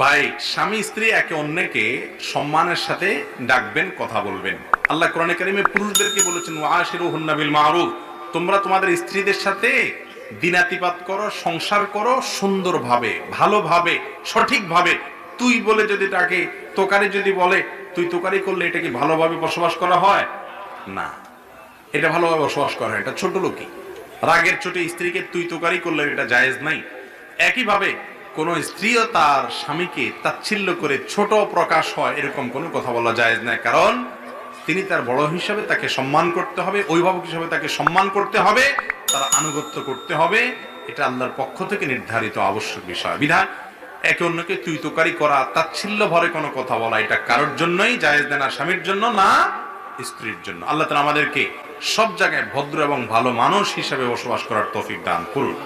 ভাই, স্বামী স্ত্রী একে অন্যকে সম্মানের সাথে ডাকবেন, কথা বলবেন। আল্লাহ কোরআনে কারিমে পুরুষদেরকে বলেছেন ওয়াশিরুহুন্না বিল মারুফ, তোমরা তোমাদের স্ত্রীদের সাথে দিনাতিপাত করো, সংসার করো সুন্দরভাবে, ভালোভাবে, সঠিকভাবে। তুই বলে যদি ডাকে, তোকারি যদি বলে, তুই তোকারি করলে এটা কি ভালোভাবে বসবাস করা হয়? না, এটা ভালোভাবে বসবাস করা হয়, এটা ছোট লোকই। রাগের চোটে স্ত্রীকে তুই তোকারি করলে এটা জায়েজ নাই। একইভাবে কোন স্ত্রীও তার স্বামীকে তাচ্ছিল্য করে ছোট প্রকাশ হয় এরকম কোনো কথা বলা জায়েজ নাই, কারণ তিনি তার বড় হিসাবে তাকে সম্মান করতে হবে, অভিভাবক হিসাবে তাকে সম্মান করতে হবে, তার আনুগত্য করতে হবে। এটা আল্লাহর পক্ষ থেকে নির্ধারিত আবশ্যক বিষয়। বিধান একে অন্যকে তুই তোকারি করা, তাচ্ছিল্য ভরে কোনো কথা বলা, এটা কারোর জন্যই জায়েজ না, স্বামীর জন্য না স্ত্রীর জন্য। আল্লাহ তাআলা আমাদেরকে সব জায়গায় ভদ্র এবং ভালো মানুষ হিসাবে বসবাস করার তৌফিক দান করুন।